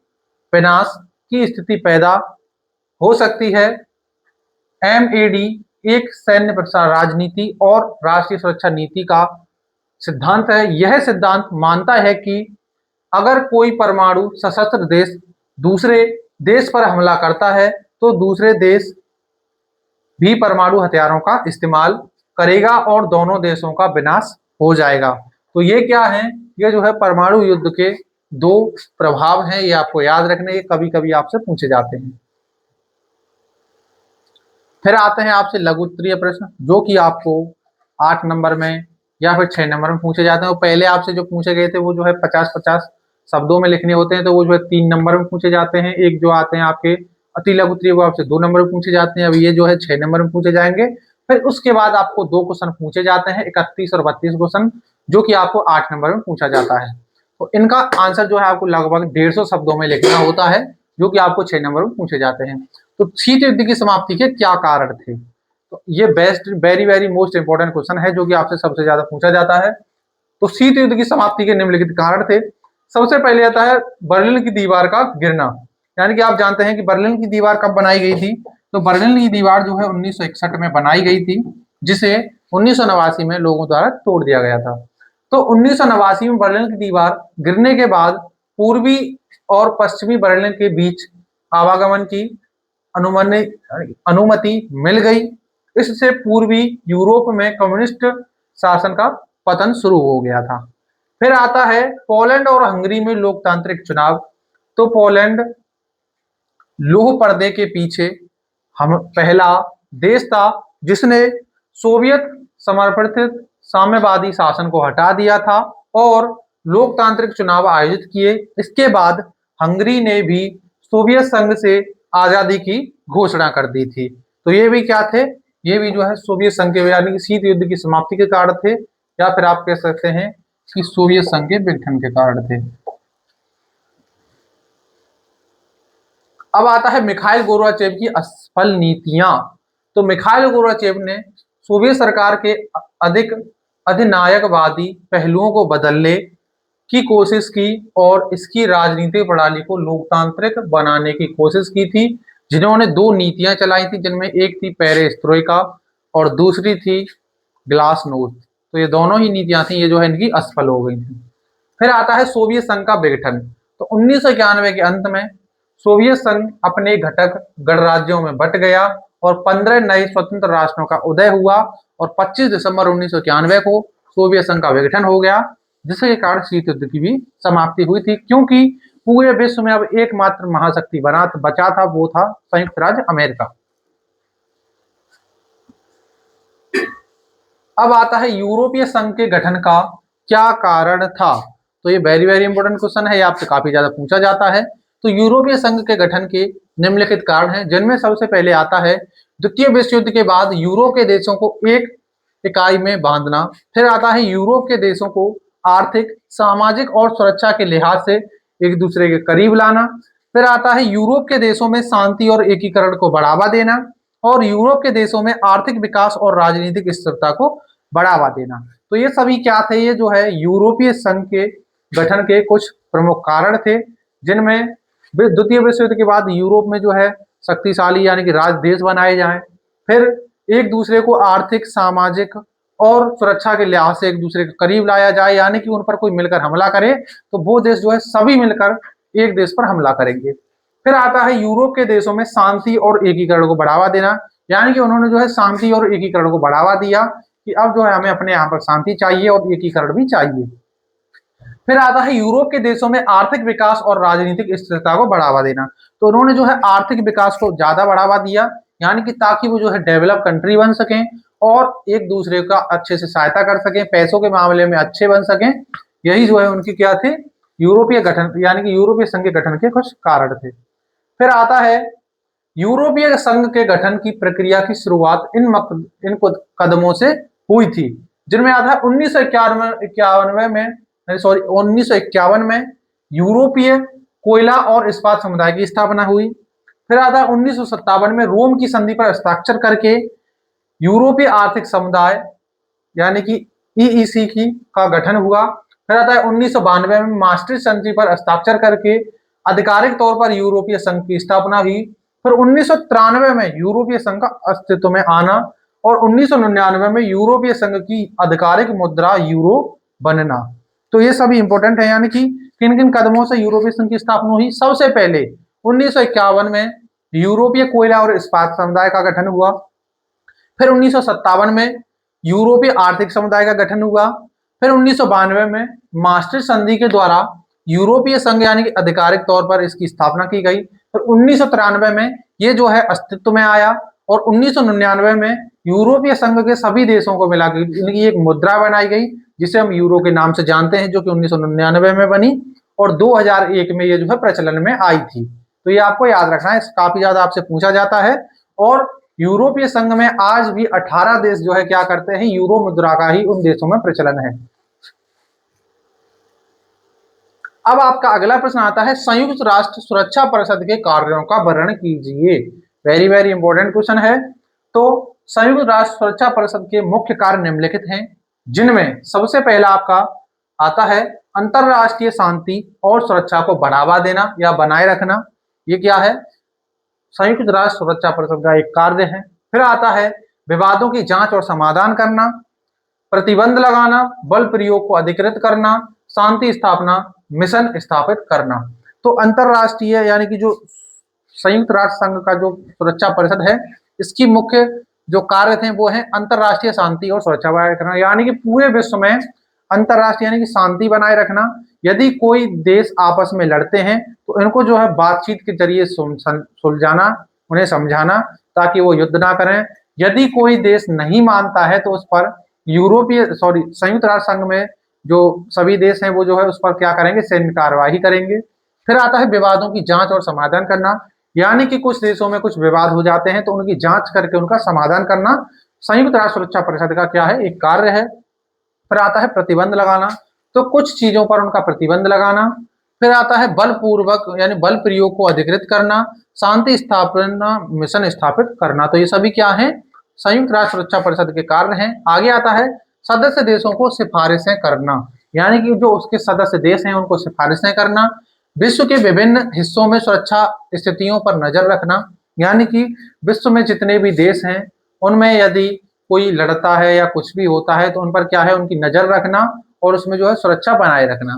विनाश की स्थिति पैदा हो सकती है। एमएडी एक सैन्य प्रसार राजनीति और राष्ट्रीय सुरक्षा नीति का सिद्धांत है। यह सिद्धांत मानता है कि अगर कोई परमाणु सशस्त्र देश दूसरे देश पर हमला करता है तो दूसरे देश भी परमाणु हथियारों का इस्तेमाल करेगा और दोनों देशों का विनाश हो जाएगा। तो ये क्या है, ये जो है परमाणु युद्ध के दो प्रभाव हैं, ये आपको याद रखने, ये कभी कभी आपसे पूछे जाते हैं। फिर आते हैं आपसे लघु उत्तरीय प्रश्न, जो कि आपको 8 नंबर में या फिर 6 नंबर में पूछे जाते हैं। और पहले आपसे जो पूछे गए थे वो जो है 50-50 शब्दों में लिखने होते हैं, तो वो जो है 3 नंबर में पूछे जाते हैं। एक जो आते हैं आपके अति लघु उत्तरीय वो आपसे 2 नंबर में पूछे जाते हैं। अब ये जो है 6 नंबर में पूछे जाएंगे। फिर उसके बाद आपको 2 क्वेश्चन पूछे जाते हैं, 31 और 32 क्वेश्चन, जो कि आपको 8 नंबर में पूछा जाता है। तो इनका आंसर जो है आपको लगभग 150 शब्दों में लिखना होता है, जो कि आपको 6 नंबर में पूछे जाते हैं। तो शीत युद्ध की समाप्ति के क्या कारण थे? तो ये best very very most important question है, जो कि आपसे सबसे ज्यादा पूछा जाता है। तो शीत युद्ध की समाप्ति के निम्नलिखित कारण थे। सबसे पहले आता है बर्लिन की दीवार का गिरना, यानी कि आप जानते हैं कि बर्लिन की दीवार कब बनाई गई थी। तो बर्लिन की दीवार जो है 1961 में बनाई गई थी, जिसे 1989 में लोगों द्वारा तोड़ दिया गया था। तो 1989 में बर्लिन की दीवार गिरने के बाद पूर्वी और पश्चिमी बर्लिन के बीच आवागमन की अनुमति मिल गई। इससे पूर्वी यूरोप में कम्युनिस्ट शासन का पतन शुरू हो गया था। फिर आता है पोलैंड और हंगरी में लोकतांत्रिक चुनाव। तो पोलैंड लोह पर्दे के पीछे हम पहला देश था जिसने सोवियत समर्थित साम्यवादी शासन को हटा दिया था और लोकतांत्रिक चुनाव आयोजित किए। इसके बाद हंगरी ने भी सोवियत संघ से आजादी की घोषणा कर दी थी। तो ये भी क्या थे, ये भी जो है सोवियत संघ के, यानी कि शीत युद्ध की समाप्ति के कारण थे, या फिर आप कह सकते हैं कि सोवियत संघ के विघटन के कारण थे। अब आता है मिखाइल गोर्बाचेव की असफल नीतियां। तो मिखाइल गोर्बाचेव ने सोवियत सरकार के अधिक अधिनायकवादी पहलुओं को बदलने की कोशिश की और इसकी राजनीतिक प्रणाली को लोकतांत्रिक बनाने की कोशिश की थी, जिन्होंने 2 नीतियां चलाई थी, जिनमें एक थी पेरेस्ट्रोइका और दूसरी थी ग्लासनोस्ट। तो ये दोनों ही नीतियां थी, ये जो है इनकी असफल हो गई थी। फिर आता है सोवियत संघ का विघटन। तो 1991 के अंत में सोवियत संघ अपने घटक गणराज्यों में बंट गया और 15 नए स्वतंत्र राष्ट्रों का उदय हुआ और 25 दिसंबर 1991 को सोवियत संघ का विघटन हो गया, जिसके कारण शीत युद्ध की भी समाप्ति हुई थी, क्योंकि पूरे विश्व में अब एकमात्र महाशक्ति बचा था, वो था संयुक्त राज्य अमेरिका। अब आता है यूरोपीय संघ के गठन का क्या कारण था। तो ये वेरी वेरी इंपॉर्टेंट क्वेश्चन है, ये आपसे काफी ज्यादा पूछा जाता है। तो यूरोपीय संघ के गठन के निम्नलिखित कारण हैं, जिनमें सबसे पहले आता है द्वितीय विश्व युद्ध के बाद यूरोप के देशों को एक इकाई में बांधना। फिर आता है यूरोप के देशों को आर्थिक, सामाजिक और सुरक्षा के लिहाज से एक दूसरे के करीब लाना। फिर आता है यूरोप के देशों में शांति और एकीकरण को बढ़ावा देना, और यूरोप के देशों में आर्थिक विकास और राजनीतिक स्थिरता को बढ़ावा देना। तो ये सभी क्या थे, ये जो है यूरोपीय संघ के गठन के कुछ प्रमुख कारण थे, जिनमें द्वितीय विश्व युद्ध के बाद यूरोप में जो है शक्तिशाली यानी कि राज देश बनाए जाएं, फिर एक दूसरे को आर्थिक, सामाजिक और सुरक्षा के लिहाज से एक दूसरे के करीब लाया जाए, यानी कि उन पर कोई मिलकर हमला करे तो वो देश जो है सभी मिलकर एक देश पर हमला करेंगे। फिर आता है यूरोप के देशों में शांति और एकीकरण को बढ़ावा देना, यानी कि उन्होंने जो है शांति और एकीकरण को बढ़ावा दिया कि अब जो है हमें अपने यहाँ पर शांति चाहिए और एकीकरण भी चाहिए। फिर आता है यूरोप के देशों में आर्थिक विकास और राजनीतिक स्थिरता को बढ़ावा देना। तो उन्होंने जो है आर्थिक विकास को ज्यादा बढ़ावा दिया, यानी कि ताकि वो जो है डेवलप कंट्री बन सकें और एक दूसरे का अच्छे से सहायता कर सकें, पैसों के मामले में अच्छे बन सकें। यही जो है उनकी क्या थे, यूरोपीय गठन यानी कि यूरोपीय संघ के गठन के कुछ कारण थे। फिर आता है यूरोपीय संघ के गठन की प्रक्रिया की शुरुआत इन कदमों से हुई थी, जिनमें आता है 1951 में यूरोपीय कोयला और इस्पात समुदाय की स्थापना हुई। फिर आता है 1957 में रोम की संधि पर हस्ताक्षर करके यूरोपीय आर्थिक समुदाय यानी कि ईईसी की का गठन हुआ। फिर आता है 1992 में maastricht संधि पर हस्ताक्षर करके आधिकारिक तौर पर यूरोपीय संघ की स्थापना हुई। फिर 1993 में यूरोपीय संघ का अस्तित्व में आना और 1999 में यूरोपीय संघ की आधिकारिक मुद्रा यूरो बनना। तो ये सभी इंपॉर्टेंट है, यानी कि किन किन कदमों से यूरोपीय संघ की स्थापना हुई। सबसे पहले 1951 में यूरोपीय कोयला और इस्पात समुदाय का गठन हुआ। फिर 1957 में यूरोपीय आर्थिक समुदाय का गठन हुआ। फिर 1992 में maastricht संधि के द्वारा यूरोपीय संघ यानी कि आधिकारिक तौर पर इसकी स्थापना की गई। फिर 1993 में ये जो है अस्तित्व में आया और 1999 में यूरोपीय संघ के सभी देशों को मिला के इनकी एक मुद्रा बनाई गई, जिसे हम यूरो के नाम से जानते हैं, जो कि 1999 में बनी और 2001 में ये जो है प्रचलन में आई थी। तो ये आपको याद रखना है, काफी ज्यादा आपसे पूछा जाता है। और यूरोपीय संघ में आज भी 18 देश जो है क्या करते हैं, यूरो मुद्रा का ही उन देशों में प्रचलन है। अब आपका अगला प्रश्न आता है, संयुक्त राष्ट्र सुरक्षा परिषद के कार्यों का वर्णन कीजिए। वेरी वेरी इंपॉर्टेंट क्वेश्चन है। तो संयुक्त राष्ट्र सुरक्षा परिषद के मुख्य कार्य निम्नलिखित हैं, जिनमें सबसे पहला आपका आता है अंतरराष्ट्रीय शांति और सुरक्षा को बढ़ावा देना या बनाए रखना। ये क्या है, संयुक्त राष्ट्र सुरक्षा परिषद का एक कार्य है। फिर आता है विवादों की जांच और समाधान करना, प्रतिबंध लगाना, बल प्रयोग को अधिकृत करना, शांति स्थापना मिशन स्थापित करना। तो अंतरराष्ट्रीय यानी कि जो संयुक्त राष्ट्र संघ का जो सुरक्षा परिषद है, इसकी मुख्य जो कार्य थे वो है अंतरराष्ट्रीय शांति और सुरक्षा बनाए रखना, यानी कि पूरे विश्व में अंतरराष्ट्रीय यानी कि शांति बनाए रखना। यदि कोई देश आपस में लड़ते हैं तो इनको जो है बातचीत के जरिए सुलझाना, उन्हें समझाना ताकि वो युद्ध ना करें। यदि कोई देश नहीं मानता है तो उस पर संयुक्त राष्ट्र संघ में जो सभी देश हैं वो जो है उस पर क्या करेंगे, सैन्य कार्यवाही करेंगे। फिर आता है विवादों की जांच और समाधान करना, यानी कि कुछ देशों में कुछ विवाद हो जाते हैं तो उनकी जांच करके उनका समाधान करना संयुक्त राष्ट्र सुरक्षा परिषद का क्या है, एक कार्य है। फिर आता है प्रतिबंध लगाना, तो कुछ चीजों पर उनका प्रतिबंध लगाना। फिर आता है बलपूर्वक यानी बल प्रयोग को अधिकृत करना, शांति स्थापना मिशन स्थापित करना। तो ये सभी क्या है, संयुक्त राष्ट्र सुरक्षा परिषद के कार्य हैं। आगे आता है सदस्य देशों को सिफारिशें करना, यानी कि जो उसके सदस्य देश हैं उनको सिफारिशें करना। विश्व के विभिन्न हिस्सों में सुरक्षा स्थितियों पर नजर रखना, यानी कि विश्व में जितने भी देश हैं उनमें यदि कोई लड़ता है या कुछ भी होता है तो उन पर क्या है, उनकी नजर रखना और उसमें जो है सुरक्षा बनाए रखना।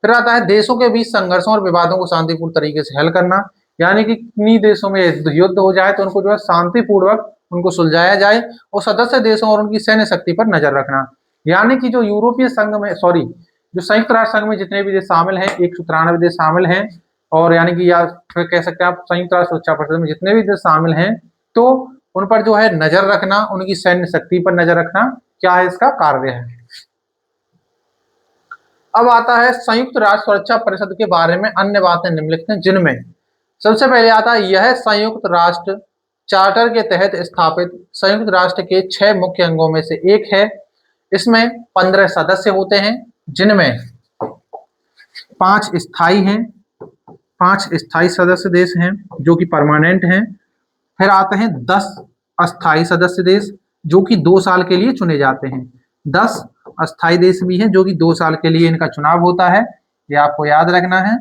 फिर आता है देशों के बीच संघर्षों और विवादों को शांतिपूर्ण तरीके से हल करना, यानी कि किन्हीं देशों में युद्ध हो जाए तो उनको जो है शांतिपूर्वक उनको सुलझाया जाए और सदस्य देशों और उनकी सैन्य शक्ति पर नजर रखना। यानी कि जो यूरोपीय संघ में जो संयुक्त राष्ट्र संघ में जितने भी देश शामिल हैं, 193 देश शामिल हैं, और यानी कि या फिर कह सकते हैं आप संयुक्त राष्ट्र सुरक्षा परिषद में जितने भी देश शामिल हैं, तो उन पर जो है नजर रखना, उनकी सैन्य शक्ति पर नजर रखना क्या है, इसका कार्य है। अब आता है संयुक्त राष्ट्र सुरक्षा परिषद के बारे में अन्य बातें निम्नलिखित हैं, जिनमें सबसे पहले आता है यह संयुक्त राष्ट्र चार्टर के तहत स्थापित संयुक्त राष्ट्र के 6 मुख्य अंगों में से एक है। इसमें 15 सदस्य होते हैं, जिनमें 5 स्थायी हैं, 5 स्थायी सदस्य देश हैं जो कि परमानेंट हैं। फिर आते हैं 10 अस्थायी सदस्य देश जो कि 2 साल के लिए चुने जाते हैं। 10 अस्थायी देश भी हैं जो कि 2 साल के लिए इनका चुनाव होता है, ये आपको याद रखना है।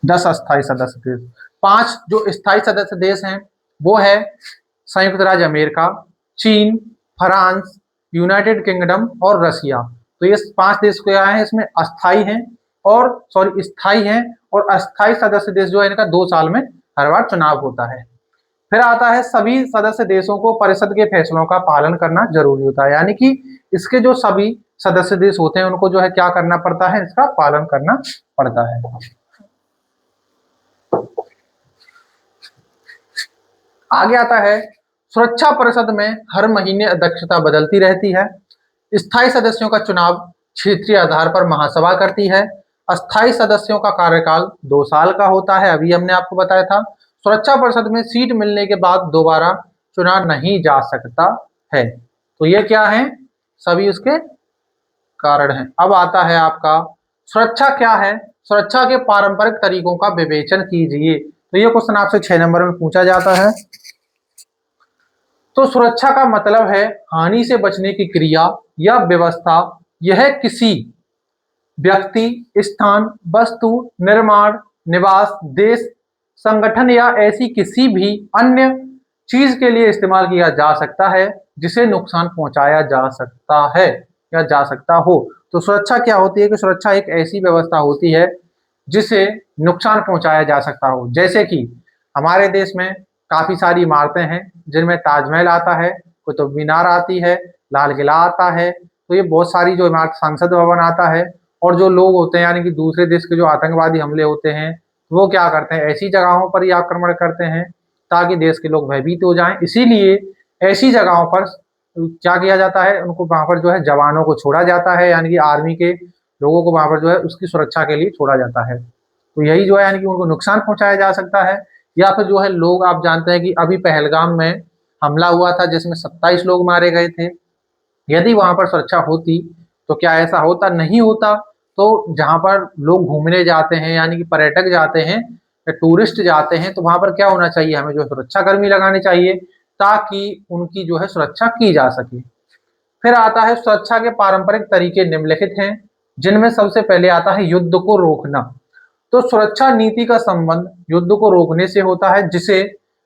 दस अस्थायी सदस्य देश। 5 जो स्थायी सदस्य देश हैं वो है संयुक्त राज्य अमेरिका, चीन, फ्रांस, यूनाइटेड किंगडम और रसिया। तो ये 5 देश क्या है, इसमें अस्थायी हैं और स्थायी हैं, और अस्थायी सदस्य देश जो है इनका 2 साल में हर बार चुनाव होता है। फिर आता है सभी सदस्य देशों को परिषद के फैसलों का पालन करना जरूरी होता है, यानी कि इसके जो सभी सदस्य देश होते हैं उनको जो है क्या करना पड़ता है, इसका पालन करना पड़ता है। आगे आता है सुरक्षा परिषद में हर महीने अध्यक्षता बदलती रहती है। स्थायी सदस्यों का चुनाव क्षेत्रीय आधार पर महासभा करती है। अस्थायी सदस्यों का कार्यकाल 2 साल का होता है, अभी हमने आपको बताया था। सुरक्षा परिषद में सीट मिलने के बाद दोबारा चुना नहीं जा सकता है। तो ये क्या है, सभी उसके कारण हैं। अब आता है आपका सुरक्षा क्या है, सुरक्षा के पारंपरिक तरीकों का विवेचन कीजिए। तो ये क्वेश्चन आपसे 6 नंबर में पूछा जाता है। तो सुरक्षा का मतलब है हानि से बचने की क्रिया या व्यवस्था। यह किसी व्यक्ति, स्थान, वस्तु, निर्माण, निवास, देश, संगठन या ऐसी किसी भी अन्य चीज के लिए इस्तेमाल किया जा सकता है जिसे नुकसान पहुंचाया जा सकता है या जा सकता हो। तो सुरक्षा क्या होती है कि सुरक्षा एक ऐसी व्यवस्था होती है जिसे नुकसान पहुंचाया जा सकता हो। जैसे कि हमारे देश में काफी सारी इमारतें हैं जिनमें ताजमहल आता है, कुतुब मीनार आती है, लाल किला आता है। तो ये बहुत सारी जो इमारत, संसद भवन आता है। और जो लोग होते हैं यानी कि दूसरे देश के जो आतंकवादी हमले होते हैं वो क्या करते हैं, ऐसी जगहों पर ही आक्रमण करते हैं ताकि देश के लोग भयभीत हो जाएं। इसीलिए ऐसी जगहों पर क्या किया जाता है, उनको वहां पर जो है जवानों को छोड़ा जाता है, यानी कि आर्मी के लोगों को वहां पर जो है उसकी सुरक्षा के लिए छोड़ा जाता है। तो यही जो है यानी कि उनको नुकसान पहुंचाया जा सकता है। या फिर जो है लोग, आप जानते हैं कि अभी पहलगाम में हमला हुआ था जिसमें 27 लोग मारे गए थे। यदि वहां पर सुरक्षा होती तो क्या ऐसा होता, नहीं होता। तो जहां पर लोग घूमने जाते हैं यानी कि पर्यटक जाते हैं या टूरिस्ट जाते हैं, तो वहां पर क्या होना चाहिए, हमें जो सुरक्षा कर्मी लगाने चाहिए ताकि उनकी जो है सुरक्षा की जा सके। फिर आता है सुरक्षा के पारंपरिक तरीके निम्नलिखित हैं, जिनमें सबसे पहले आता है युद्ध को रोकना। तो सुरक्षा नीति का संबंध युद्ध को रोकने से होता है, जिसे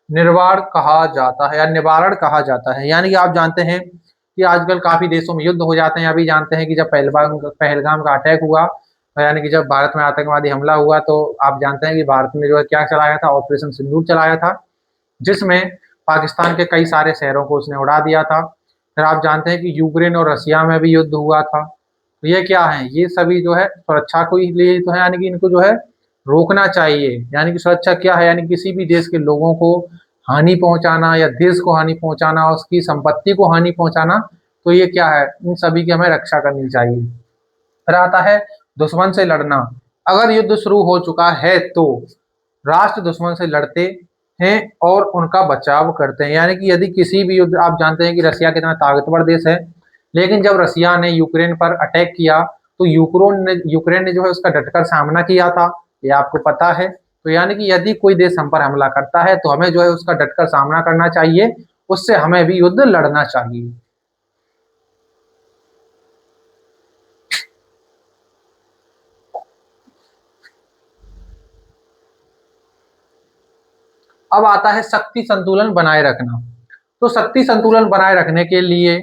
निर्वाण कहा जाता है या निवारण कहा जाता है। यानी कि आप जानते हैं कि आजकल काफी देशों में युद्ध हो जाते हैं। अभी जानते हैं कि जब पहलगाम का अटैक हुआ, यानी कि जब भारत में आतंकवादी हमला हुआ, तो आप जानते हैं कि भारत ने जो है क्या चलाया था, ऑपरेशन सिंदूर चलाया था, जिसमें पाकिस्तान के कई सारे शहरों को उसने उड़ा दिया था। फिर आप जानते हैं कि यूक्रेन और रसिया में भी युद्ध हुआ था। तो ये क्या है, ये सभी जो है सुरक्षा को ही लिए तो है, यानी कि इनको जो है रोकना चाहिए। यानी कि सुरक्षा क्या है, यानी किसी भी देश के लोगों को हानि पहुंचाना या देश को हानि पहुंचाना, उसकी संपत्ति को हानि पहुंचाना, तो ये क्या है, इन सभी की हमें रक्षा करनी चाहिए। फिर आता है दुश्मन से लड़ना। अगर युद्ध शुरू हो चुका है तो राष्ट्र दुश्मन से लड़ते हैं और उनका बचाव करते हैं। यानी कि यदि किसी भी युद्ध, आप जानते हैं कि रसिया कितना ताकतवर देश है, लेकिन जब रसिया ने यूक्रेन पर अटैक किया तो यूक्रेन ने जो है उसका डटकर सामना किया था, ये आपको पता है। तो यानी कि यदि कोई देश हम पर हमला करता है तो हमें जो है उसका डटकर सामना करना चाहिए, उससे हमें भी युद्ध लड़ना चाहिए। अब आता है शक्ति संतुलन बनाए रखना। तो शक्ति संतुलन बनाए रखने के लिए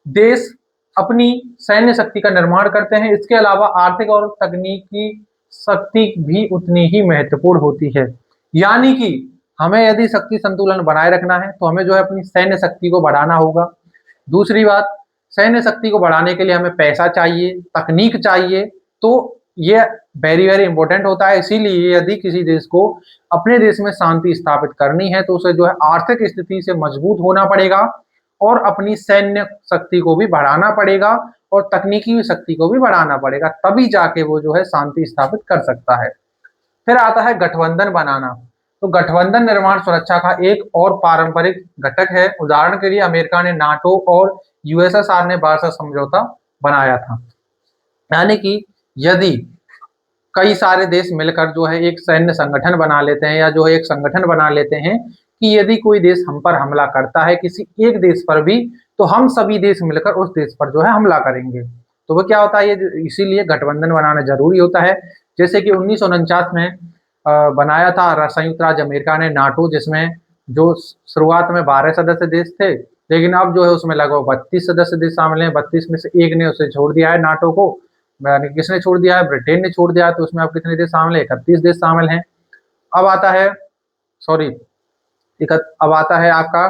देश अपनी सैन्य शक्ति का निर्माण करते हैं। इसके अलावा आर्थिक और तकनीकी शक्ति भी उतनी ही महत्वपूर्ण होती है। यानी कि हमें यदि शक्ति संतुलन बनाए रखना है तो हमें जो है अपनी सैन्य शक्ति को बढ़ाना होगा। दूसरी बात, सैन्य शक्ति को बढ़ाने के लिए हमें पैसा चाहिए, तकनीक चाहिए। तो ये वेरी वेरी इंपॉर्टेंट होता है। इसीलिए यदि किसी देश को अपने देश में शांति स्थापित करनी है तो उसे जो है आर्थिक स्थिति से मजबूत होना पड़ेगा और अपनी सैन्य शक्ति को भी बढ़ाना पड़ेगा और तकनीकी शक्ति को भी बढ़ाना पड़ेगा, तभी जाके वो जो है शांति स्थापित कर सकता है। फिर आता है गठबंधन बनाना। तो गठबंधन निर्माण सुरक्षा का एक और पारंपरिक घटक है। उदाहरण के लिए अमेरिका ने नाटो और यूएसएसआर ने वार्सा समझौता बनाया था। यानी कि यदि कई सारे देश मिलकर जो है एक सैन्य संगठन बना लेते हैं या जो है एक संगठन बना लेते हैं कि यदि कोई देश हम पर हमला करता है किसी एक देश पर भी, तो हम सभी देश मिलकर उस देश पर जो है हमला करेंगे। तो वो क्या होता है, ये इसीलिए गठबंधन बनाना जरूरी होता है। जैसे कि 1949 में बनाया था संयुक्त राज्य अमेरिका ने नाटो, जिसमें जो शुरुआत में 12 सदस्य देश थे, लेकिन अब जो है उसमें लगभग 32 सदस्य देश शामिल हैं। 32 में से एक ने उसे छोड़ दिया है नाटो को, यानी किसने छोड़ दिया है, ब्रिटेन ने छोड़ दिया है। तो उसमें अब कितने देश शामिल है, 31 देश शामिल हैं। अब आता है सॉरी अब आता है आपका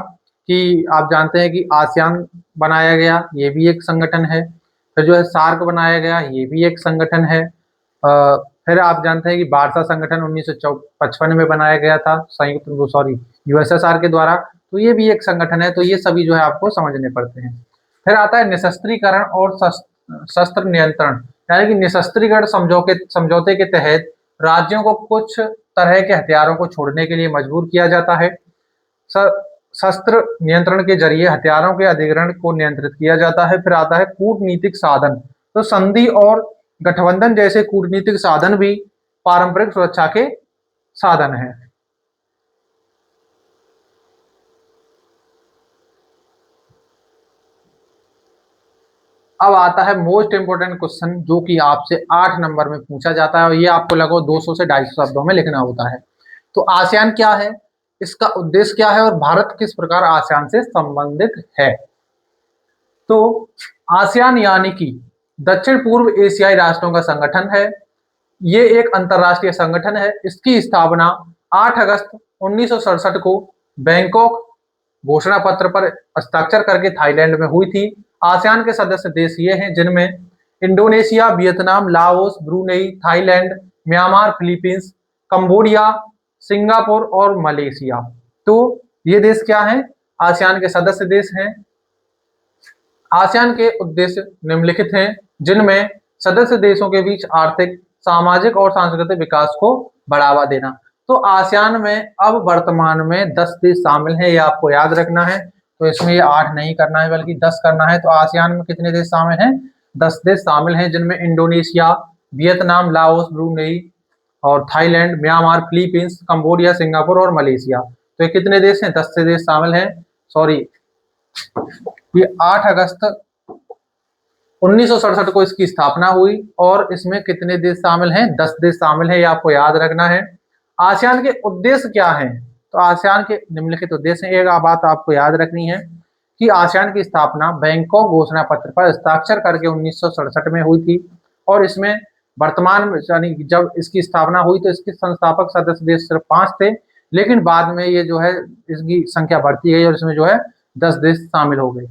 कि आप जानते हैं कि आसियान बनाया गया, ये भी एक संगठन है। फिर जो है सार्क बनाया गया, ये भी एक संगठन है। फिर आप जानते हैं कि वार्सा संगठन 1955 में बनाया गया था यूएसएसआर के द्वारा, तो ये भी एक संगठन है। तो ये सभी जो है आपको समझने पड़ते हैं। फिर आता है निशस्त्रीकरण और शस्त्र नियंत्रण, यानी कि निशस्त्रीकरण समझौते के तहत राज्यों को कुछ तरह के हथियारों को छोड़ने के लिए मजबूर किया जाता है। शस्त्र नियंत्रण के जरिए हथियारों के अधिग्रहण को नियंत्रित किया जाता है। फिर आता है कूटनीतिक साधन। तो संधि और गठबंधन जैसे कूटनीतिक साधन भी पारंपरिक सुरक्षा के साधन हैं। अब आता है मोस्ट इंपोर्टेंट क्वेश्चन, जो कि आपसे 8 नंबर में पूछा जाता है और ये आपको लगभग 200 से 250 शब्दों में लिखना होता है। तो आसियान क्या है, इसका उद्देश्य क्या है और भारत किस प्रकार आसियान से संबंधित है। तो आसियान यानी कि दक्षिण पूर्व एशियाई राष्ट्रों का संगठन है। ये एक अंतरराष्ट्रीय संगठन है। इसकी स्थापना 8 अगस्त 1967 को बैंकॉक घोषणा पत्र पर हस्ताक्षर करके थाईलैंड में हुई थी। आसियान के सदस्य देश ये हैं जिनमें Indonesia, Vietnam, Laos, Brunei, Thailand, Myanmar, Philippines, Cambodia, Singapore और मलेशिया। तो ये देश क्या हैं, आसियान के सदस्य देश हैं। आसियान के उद्देश्य निम्नलिखित हैं, जिनमें सदस्य देशों के बीच आर्थिक, सामाजिक और सांस्कृतिक विकास को बढ़ावा देना। तो आसियान में अब वर्तमान में 10 देश शामिल हैं, ये आपको याद रखना है। तो इसमें ये 8 नहीं करना है बल्कि 10 करना है। तो आसियान में कितने देश शामिल हैं, 10 देश शामिल हैं, जिनमें इंडोनेशिया, वियतनाम, लाओस, ब्रुनेई और Thailand, Myanmar, Philippines, Cambodia, Singapore और मलेशिया। तो ये कितने देश हैं, 10 से देश शामिल हैं। सॉरी, ये 8 अगस्त 1967 को इसकी स्थापना हुई और इसमें कितने देश शामिल हैं, 10 देश शामिल हैं, ये आपको याद रखना है। आसियान के उद्देश्य क्या हैं, तो आसियान के निम्नलिखित उद्देश्य, एक बात आपको याद रखनी है कि आसियान की स्थापना बैंकॉक घोषणा पत्र पर हस्ताक्षर करके 1967 में हुई थी और इसमें वर्तमान में यानी जब इसकी स्थापना हुई तो इसके संस्थापक सदस्य देश सिर्फ 5 थे, लेकिन बाद में ये जो है इसकी संख्या बढ़ती गई और इसमें जो है 10 देश शामिल हो गए।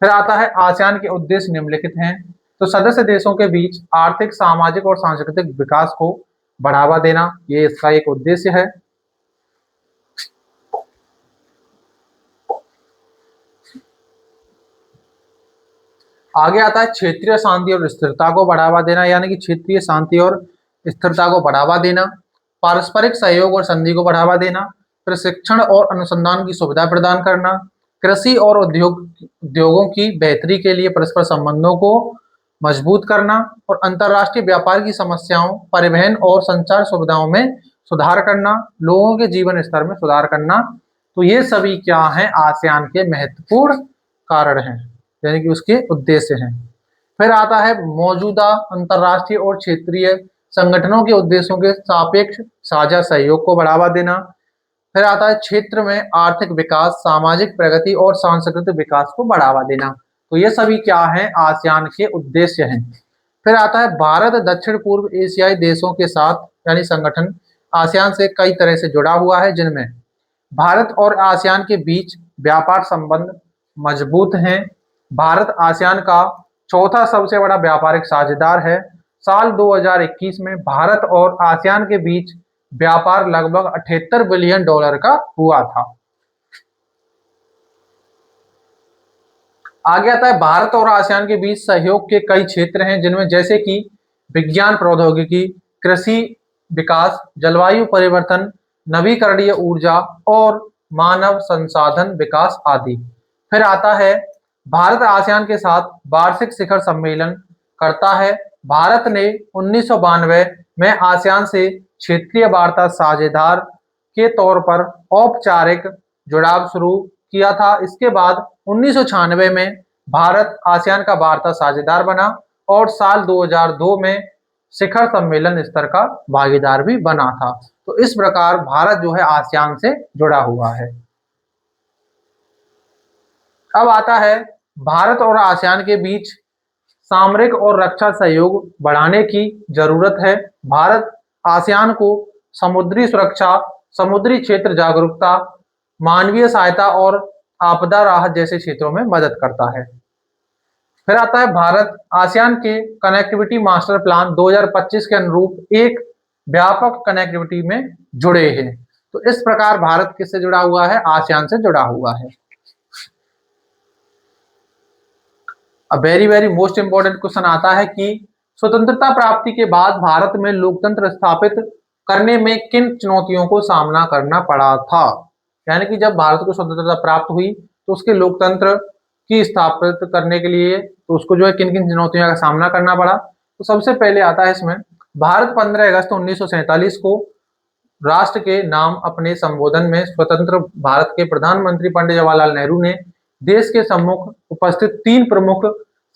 फिर आता है आसियान के उद्देश्य निम्नलिखित हैं। तो सदस्य देशों के बीच आर्थिक, सामाजिक और सांस्कृतिक विकास को बढ़ावा देना, ये इसका एक उद्देश्य है। आगे आता है क्षेत्रीय शांति और स्थिरता को बढ़ावा देना, यानी कि क्षेत्रीय शांति और स्थिरता को बढ़ावा देना, पारस्परिक सहयोग और संधि को बढ़ावा देना, प्रशिक्षण और अनुसंधान की सुविधा प्रदान करना, कृषि और उद्योगों की बेहतरी के लिए परस्पर संबंधों को मजबूत करना और अंतर्राष्ट्रीय व्यापार की समस्याओं, परिवहन और संचार सुविधाओं में सुधार करना, लोगों के जीवन स्तर में सुधार करना। तो ये सभी क्या हैं, आसियान के महत्वपूर्ण कारण हैं, यानी कि उसके उद्देश्य हैं। फिर आता है मौजूदा अंतर्राष्ट्रीय और क्षेत्रीय संगठनों के उद्देश्यों के सापेक्ष साझा सहयोग को बढ़ावा देना। फिर आता है क्षेत्र में आर्थिक विकास, सामाजिक प्रगति और सांस्कृतिक विकास को बढ़ावा देना। तो ये सभी क्या हैं, आसियान के उद्देश्य हैं। फिर आता है भारत दक्षिण पूर्व एशियाई देशों के साथ यानी संगठन आसियान से कई तरह से जुड़ा हुआ है, जिनमें भारत और आसियान के बीच व्यापार संबंध मजबूत हैं। भारत आसियान का चौथा सबसे बड़ा व्यापारिक साझेदार है। साल 2021 में भारत और आसियान के बीच व्यापार लगभग 78 बिलियन डॉलर का हुआ था। आगे आता है भारत और आसियान के बीच सहयोग के कई क्षेत्र हैं, जिनमें जैसे कि विज्ञान प्रौद्योगिकी, कृषि विकास, जलवायु परिवर्तन, नवीकरणीय ऊर्जा और मानव संसाधन विकास आदि। फिर आता है भारत आसियान के साथ वार्षिक शिखर सम्मेलन करता है। भारत ने 1992 में आसियान से क्षेत्रीय वार्ता साझेदार के तौर पर औपचारिक जुड़ाव शुरू किया था। इसके बाद 1996 में भारत आसियान का वार्ता साझेदार बना और साल 2002 में शिखर सम्मेलन स्तर का भागीदार भी बना था। तो इस प्रकार भारत जो है आसियान से जुड़ा हुआ है। अब आता है भारत और आसियान के बीच सामरिक और रक्षा सहयोग बढ़ाने की जरूरत है। भारत आसियान को समुद्री सुरक्षा, समुद्री क्षेत्र जागरूकता, मानवीय सहायता और आपदा राहत जैसे क्षेत्रों में मदद करता है। फिर आता है भारत आसियान के कनेक्टिविटी मास्टर प्लान 2025 के अनुरूप एक व्यापक कनेक्टिविटी में जुड़े हैं। तो इस प्रकार भारत किससे जुड़ा हुआ है? आसियान से जुड़ा हुआ है। अब very very most important question आता है कि स्वतंत्रता प्राप्ति के बाद भारत में लोकतंत्र स्थापित करने में किन चुनौतियों को सामना करना पड़ा था। यानी कि जब भारत को स्वतंत्रता प्राप्त हुई तो उसके लोकतंत्र की स्थापित करने के लिए तो उसको जो है किन किन चुनौतियों का सामना करना पड़ा। तो सबसे पहले आता है इसमें भारत 15 अगस्त 1947 को राष्ट्र के नाम अपने संबोधन में स्वतंत्र भारत के प्रधानमंत्री पंडित जवाहरलाल नेहरू ने देश के सम्मुख उपस्थित 3 प्रमुख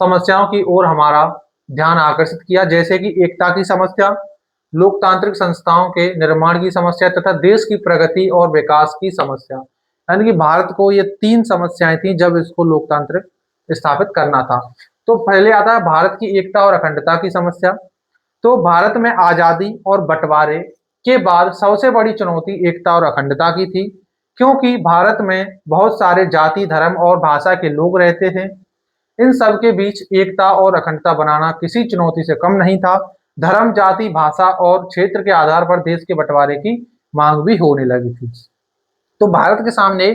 समस्याओं की ओर हमारा ध्यान आकर्षित किया, जैसे कि एकता की समस्या, लोकतांत्रिक संस्थाओं के निर्माण की समस्या तथा देश की प्रगति और विकास की समस्या। यानी कि भारत को ये 3 समस्याएं थी जब इसको लोकतंत्र स्थापित करना था। तो पहले आता है भारत की एकता और अखंडता की समस्या। तो भारत में आजादी और बंटवारे के बाद सबसे बड़ी चुनौती एकता और अखंडता की थी, क्योंकि भारत में बहुत सारे जाति, धर्म और भाषा के लोग रहते थे। इन सब के बीच एकता और अखंडता बनाना किसी चुनौती से कम नहीं था। धर्म, जाति, भाषा और क्षेत्र के आधार पर देश के बंटवारे की मांग भी होने लगी थी। तो भारत के सामने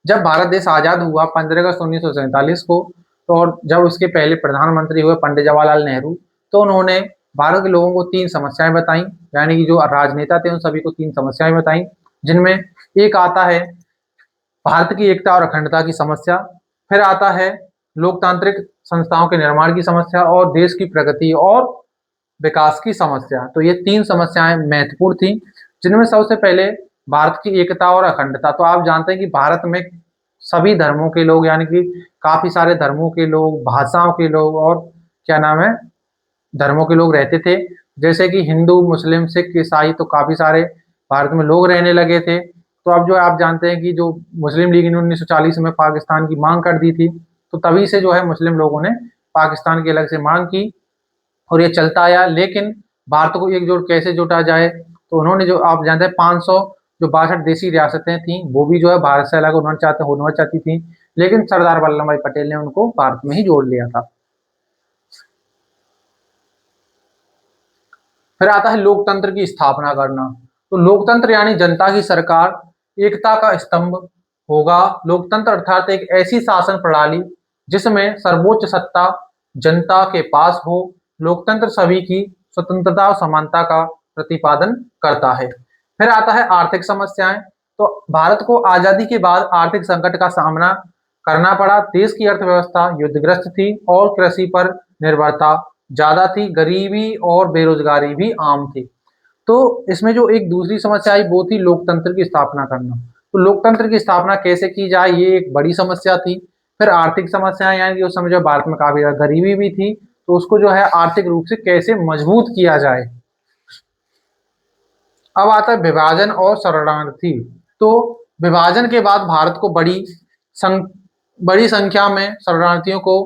जब भारत देश आजाद हुआ 15 अगस्त 1947 को, तो और जब उसके पहले प्रधानमंत्री हुए पंडित जवाहरलाल नेहरू, तो उन्होंने भारत के लोगों को 3 समस्याएं बताई। यानी कि जो राजनेता थे उन सभी को 3 समस्याएं बताई, जिनमें एक आता है भारत की एकता और अखंडता की समस्या, फिर आता है लोकतांत्रिक संस्थाओं के निर्माण की समस्या और देश की प्रगति और विकास की समस्या। तो ये 3 समस्याएं महत्वपूर्ण थी, जिनमें सबसे पहले भारत की एकता और अखंडता। तो आप जानते हैं कि भारत में सभी धर्मों के लोग, यानी कि काफी सारे धर्मों के लोग, भाषाओं के लोग और क्या नाम है धर्मों के लोग रहते थे। जैसे कि हिंदू, मुस्लिम, सिख, ईसाई, तो काफी सारे भारत में लोग रहने लगे थे। तो अब जो है आप जानते हैं कि जो मुस्लिम लीग ने 1940 में पाकिस्तान की मांग कर दी थी, तो तभी से जो है मुस्लिम लोगों ने पाकिस्तान की अलग से मांग की और ये चलता आया। लेकिन भारत को एकजुट कैसे जुटा जाए, तो उन्होंने जो आप जानते हैं 500 जो 62 देशी रियासतें थी वो भी जो है भारत से अलग होना चाहती थी, लेकिन सरदार वल्लभ भाई पटेल ने उनको भारत में ही जोड़ लिया था। फिर आता है लोकतंत्र की स्थापना करना। तो लोकतंत्र यानी जनता की सरकार, एकता का स्तंभ होगा। लोकतंत्र अर्थात एक ऐसी शासन प्रणाली जिसमें सर्वोच्च सत्ता जनता के पास हो। लोकतंत्र सभी की स्वतंत्रता और समानता का प्रतिपादन करता है। फिर आता है आर्थिक समस्याएं। तो भारत को आजादी के बाद आर्थिक संकट का सामना करना पड़ा। देश की अर्थव्यवस्था युद्धग्रस्त थी और कृषि पर निर्भरता ज्यादा थी। गरीबी और बेरोजगारी भी आम थी। तो इसमें जो एक दूसरी समस्या आई वो थी लोकतंत्र की स्थापना करना। तो लोकतंत्र की स्थापना कैसे की जाए, ये एक बड़ी समस्या थी। फिर आर्थिक समस्याएं, यानी कि उस समय जो भारत में काफी ज्यादा गरीबी भी थी, तो उसको जो है आर्थिक रूप से कैसे मजबूत किया जाए। अब आता है विभाजन और शरणार्थी। तो विभाजन के बाद भारत को बड़ी संख्या में शरणार्थियों को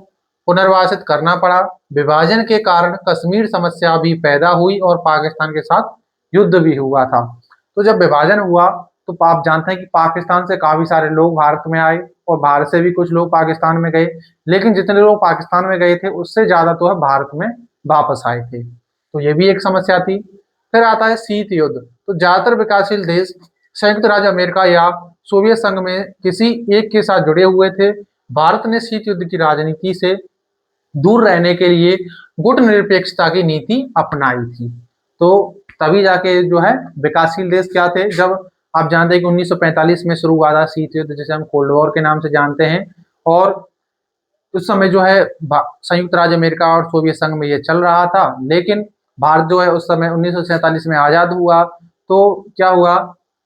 पुनर्वासित करना पड़ा। विभाजन के कारण कश्मीर समस्या भी पैदा हुई और पाकिस्तान के साथ युद्ध भी हुआ था। तो जब विभाजन हुआ तो आप जानते हैं कि पाकिस्तान से काफी सारे लोग भारत में आए और भारत से भी कुछ लोग पाकिस्तान में गए, लेकिन जितने लोग पाकिस्तान में गए थे उससे ज्यादा तो है भारत में वापस आए थे। तो ये भी एक समस्या थी। फिर आता है शीत युद्ध। तो ज्यादातर विकासशील देश संयुक्त राज्य अमेरिका या सोवियत संघ में किसी एक के साथ जुड़े हुए थे। भारत ने शीत युद्ध की राजनीति से दूर रहने के लिए गुटनिरपेक्षता की नीति अपनाई थी। तो तभी जाके जो है विकासशील देश क्या थे, जब आप जानते हैं कि 1945 में शुरू हुआ था शीत युद्ध, जिसे हम कोल्ड वॉर के नाम से जानते हैं। और उस समय जो है संयुक्त राज्य अमेरिका और सोवियत संघ में ये चल रहा था, लेकिन भारत जो है उस समय 1947 में आजाद हुआ। तो क्या हुआ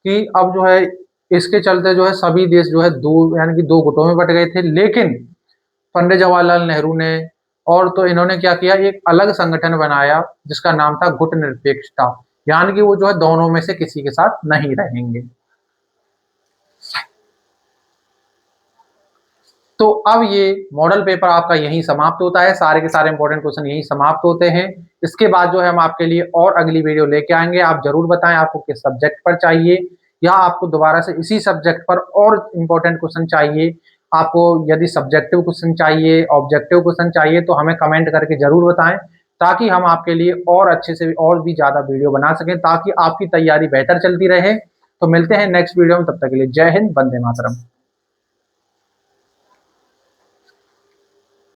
कि अब जो है इसके चलते जो है सभी देश जो है दो, यानी कि दो गुटों में बट गए थे। लेकिन पंडित जवाहरलाल नेहरू ने और तो इन्होंने क्या किया, एक अलग संगठन बनाया जिसका नाम था गुटनिरपेक्षता, यानी कि वो जो है दोनों में से किसी के साथ नहीं रहेंगे। तो अब ये मॉडल पेपर आपका यहीं समाप्त होता है, सारे के सारे इंपॉर्टेंट क्वेश्चन यहीं समाप्त होते हैं। इसके बाद जो है हम आपके लिए और अगली वीडियो लेके आएंगे। आप जरूर बताएं आपको किस सब्जेक्ट पर चाहिए, या आपको दोबारा से इसी सब्जेक्ट पर और इंपॉर्टेंट क्वेश्चन चाहिए। आपको यदि सब्जेक्टिव क्वेश्चन चाहिए, ऑब्जेक्टिव क्वेश्चन चाहिए, तो हमें कमेंट करके जरूर बताएं, ताकि हम आपके लिए और अच्छे से और भी ज्यादा वीडियो बना सकें, ताकि आपकी तैयारी बेहतर चलती रहे। तो मिलते हैं नेक्स्ट वीडियो में, तब तक के लिए जय हिंद, वंदे मातरम।